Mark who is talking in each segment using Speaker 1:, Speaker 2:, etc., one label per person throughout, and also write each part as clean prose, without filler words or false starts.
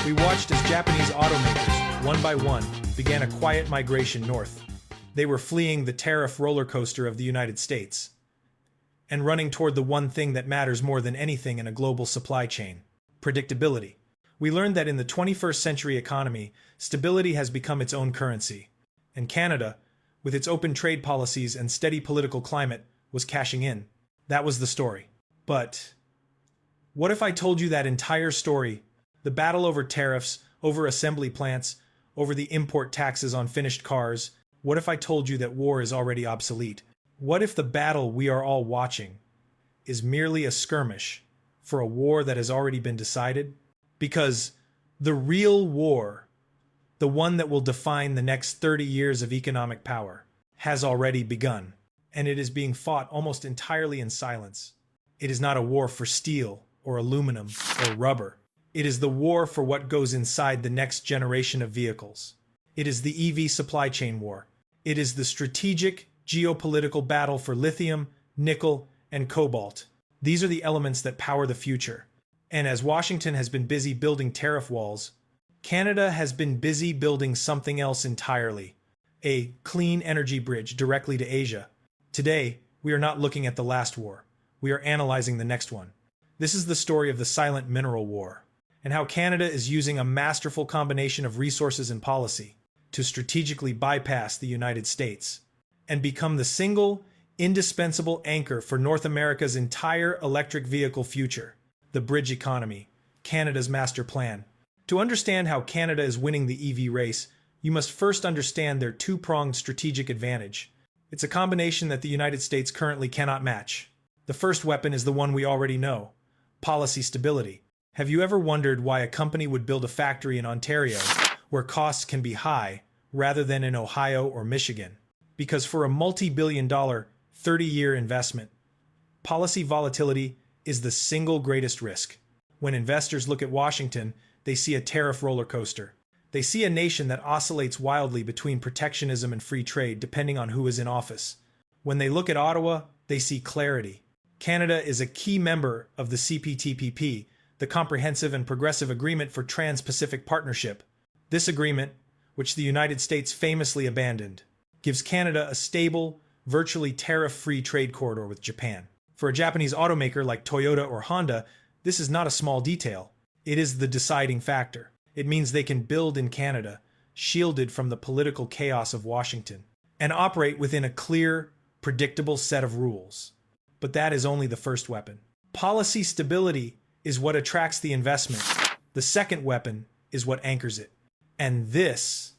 Speaker 1: We watched as Japanese automakers, one by one, began a quiet migration north. They were fleeing the tariff roller coaster of the United States and running toward the one thing that matters more than anything in a global supply chain: predictability. We learned that in the 21st century economy, stability has become its own currency, and Canada, with its open trade policies and steady political climate, was cashing in. That was the story. But what if I told you that entire story, the battle over tariffs, over assembly plants, over the import taxes on finished cars, what if I told you that war is already obsolete? What if the battle we are all watching is merely a skirmish for a war that has already been decided? Because the real war, the one that will define the next 30 years of economic power, has already begun, and it is being fought almost entirely in silence. It is not a war for steel or aluminum or rubber. It is the war for what goes inside the next generation of vehicles. It is the EV supply chain war. It is the strategic geopolitical battle for lithium, nickel, and cobalt. These are the elements that power the future. And as Washington has been busy building tariff walls, Canada has been busy building something else entirely: a clean energy bridge directly to Asia. Today, we are not looking at the last war. We are analyzing the next one. This is the story of the silent mineral war, and how Canada is using a masterful combination of resources and policy to strategically bypass the United States and become the single, indispensable anchor for North America's entire electric vehicle future: the bridge economy, Canada's master plan. To understand how Canada is winning the EV race, you must first understand their two-pronged strategic advantage. It's a combination that the United States currently cannot match. The first weapon is the one we already know: policy stability. Have you ever wondered why a company would build a factory in Ontario, where costs can be high, rather than in Ohio or Michigan? Because for a multi-billion-dollar, 30-year investment, policy volatility is the single greatest risk. When investors look at Washington, they see a tariff roller coaster. They see a nation that oscillates wildly between protectionism and free trade, depending on who is in office. When they look at Ottawa, they see clarity. Canada is a key member of the CPTPP, the Comprehensive and Progressive Agreement for Trans-Pacific Partnership. This agreement, which the United States famously abandoned, gives Canada a stable, virtually tariff-free trade corridor with Japan. For a Japanese automaker like Toyota or Honda, this is not a small detail. It is the deciding factor. It means they can build in Canada, shielded from the political chaos of Washington, and operate within a clear, predictable set of rules. But that is only the first weapon. Policy stability is what attracts the investment. The second weapon is what anchors it. And this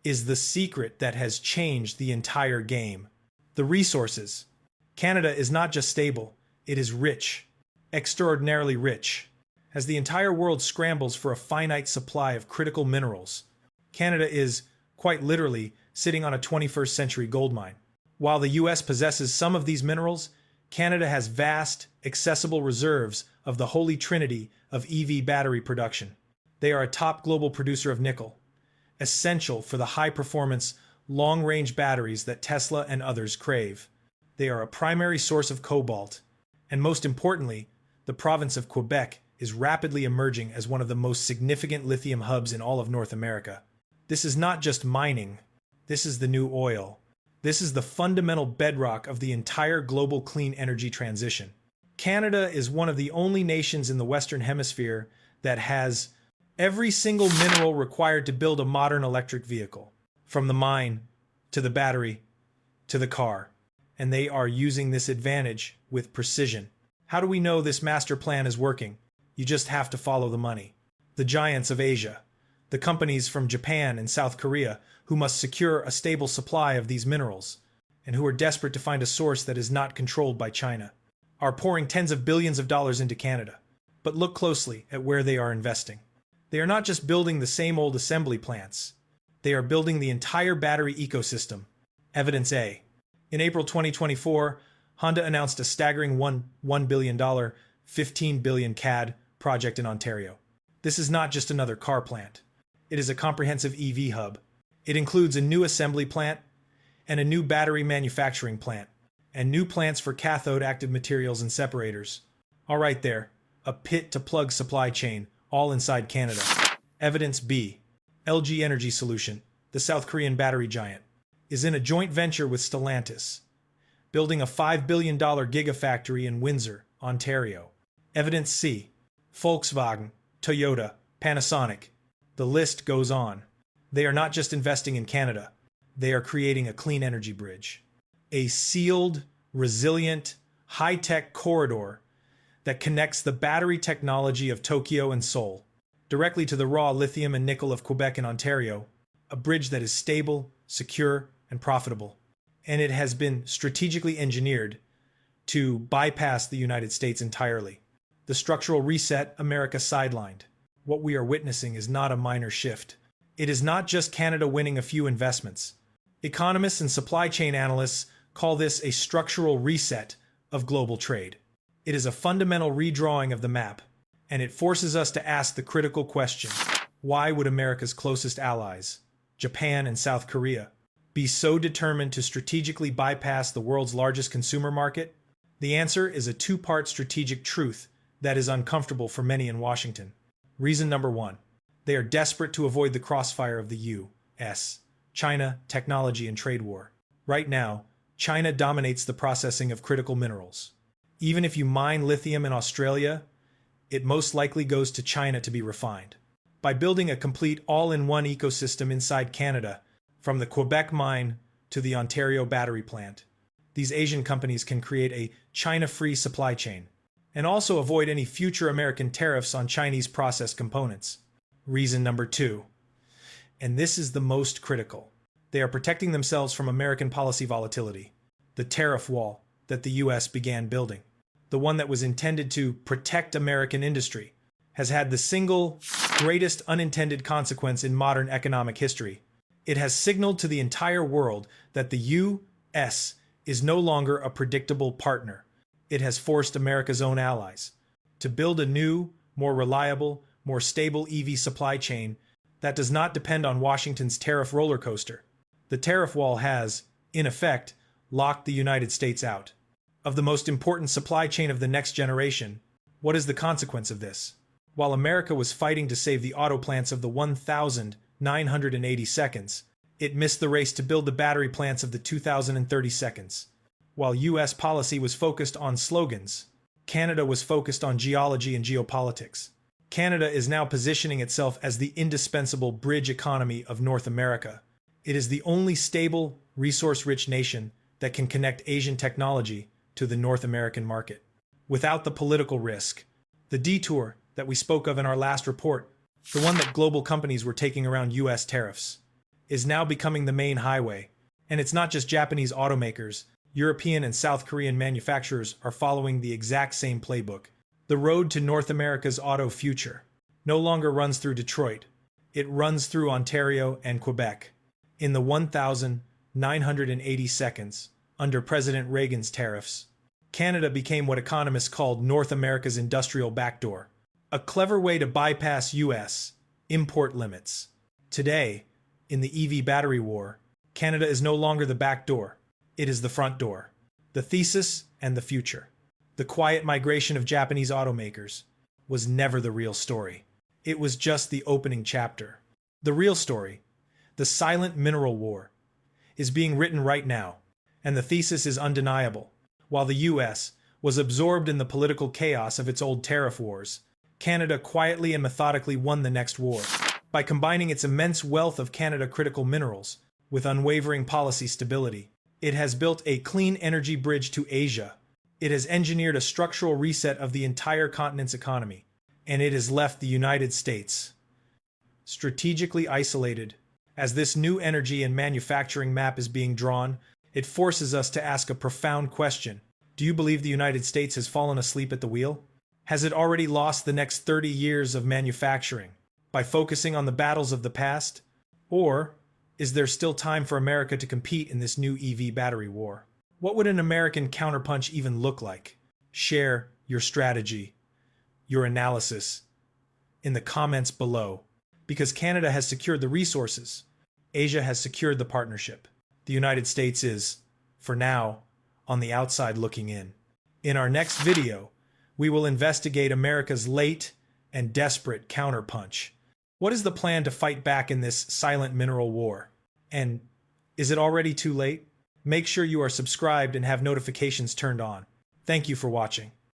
Speaker 1: is the secret that has changed the entire game: the resources. Canada is not just stable, it is rich, extraordinarily rich. As the entire world scrambles for a finite supply of critical minerals, Canada is, quite literally, sitting on a 21st century gold mine. While the US possesses some of these minerals, Canada has vast, accessible reserves of the holy trinity of EV battery production. They are a top global producer of nickel, essential for the high-performance, long-range batteries that Tesla and others crave. They are a primary source of cobalt, and most importantly, the province of Quebec is rapidly emerging as one of the most significant lithium hubs in all of North America. This is not just mining. This is the new oil. This is the fundamental bedrock of the entire global clean energy transition. Canada is one of the only nations in the Western Hemisphere that has every single mineral required to build a modern electric vehicle, from the mine to the battery to the car. And they are using this advantage with precision. How do we know this master plan is working? You just have to follow the money. The giants of Asia, the companies from Japan and South Korea who must secure a stable supply of these minerals, and who are desperate to find a source that is not controlled by China, are pouring tens of billions of dollars into Canada. But look closely at where they are investing. They are not just building the same old assembly plants. They are building the entire battery ecosystem. Evidence A. In April 2024, Honda announced a staggering $1 billion, 15 billion CAD project in Ontario. This is not just another car plant. It is a comprehensive EV hub. It includes a new assembly plant and a new battery manufacturing plant, and new plants for cathode active materials and separators. All right there, a pit-to-plug supply chain, all inside Canada. Evidence B. LG Energy Solution, the South Korean battery giant, is in a joint venture with Stellantis, building a $5 billion gigafactory in Windsor, Ontario. Evidence C. Volkswagen, Toyota, Panasonic. The list goes on. They are not just investing in Canada. They are creating a clean energy bridge. A sealed, resilient, high-tech corridor that connects the battery technology of Tokyo and Seoul directly to the raw lithium and nickel of Quebec and Ontario, a bridge that is stable, secure, and profitable. And it has been strategically engineered to bypass the United States entirely. The structural reset America sidelined. What we are witnessing is not a minor shift. It is not just Canada winning a few investments. Economists and supply chain analysts call this a structural reset of global trade. It is a fundamental redrawing of the map, and it forces us to ask the critical question: why would America's closest allies, Japan and South Korea, be so determined to strategically bypass the world's largest consumer market? The answer is a two-part strategic truth that is uncomfortable for many in Washington. Reason number one: they are desperate to avoid the crossfire of the U.S. China technology and trade war. Right now, China dominates the processing of critical minerals. Even if you mine lithium in Australia, it most likely goes to China to be refined. By building a complete all-in-one ecosystem inside Canada, from the Quebec mine to the Ontario battery plant, these Asian companies can create a China-free supply chain and also avoid any future American tariffs on Chinese processed components. Reason number two, and this is the most critical: they are protecting themselves from American policy volatility. The tariff wall that the U.S. began building, the one that was intended to protect American industry, has had the single greatest unintended consequence in modern economic history. It has signaled to the entire world that the U.S. is no longer a predictable partner. It has forced America's own allies to build a new, more reliable, more stable EV supply chain that does not depend on Washington's tariff roller coaster. The tariff wall has, in effect, locked the United States out of the most important supply chain of the next generation. What is the consequence of this? While America was fighting to save the auto plants of the 1,980 seconds, it missed the race to build the battery plants of the 2,030 seconds. While U.S. policy was focused on slogans, Canada was focused on geology and geopolitics. Canada is now positioning itself as the indispensable bridge economy of North America. It is the only stable, resource-rich nation that can connect Asian technology to the North American market. Without the political risk, the detour that we spoke of in our last report, the one that global companies were taking around U.S. tariffs, is now becoming the main highway. And it's not just Japanese automakers. European and South Korean manufacturers are following the exact same playbook. The road to North America's auto future no longer runs through Detroit. It runs through Ontario and Quebec. In the 1,980 seconds under President Reagan's tariffs, Canada became what economists called North America's industrial backdoor, a clever way to bypass U.S. import limits. Today, in the EV battery war, Canada is no longer the back door. It is the front door. The thesis and the future. The quiet migration of Japanese automakers was never the real story. It was just the opening chapter. The real story, the silent mineral war, is being written right now, and the thesis is undeniable. While the U.S. was absorbed in the political chaos of its old tariff wars, Canada quietly and methodically won the next war. By combining its immense wealth of Canada-critical minerals with unwavering policy stability, it has built a clean energy bridge to Asia. It has engineered a structural reset of the entire continent's economy, and it has left the United States strategically isolated. As this new energy and manufacturing map is being drawn, it forces us to ask a profound question. Do you believe the United States has fallen asleep at the wheel? Has it already lost the next 30 years of manufacturing by focusing on the battles of the past? Or is there still time for America to compete in this new EV battery war? What would an American counterpunch even look like? Share your strategy, your analysis, in the comments below. Because Canada has secured the resources, Asia has secured the partnership. The United States is, for now, on the outside looking in. In our next video, we will investigate America's late and desperate counterpunch. What is the plan to fight back in this silent mineral war? And is it already too late? Make sure you are subscribed and have notifications turned on. Thank you for watching.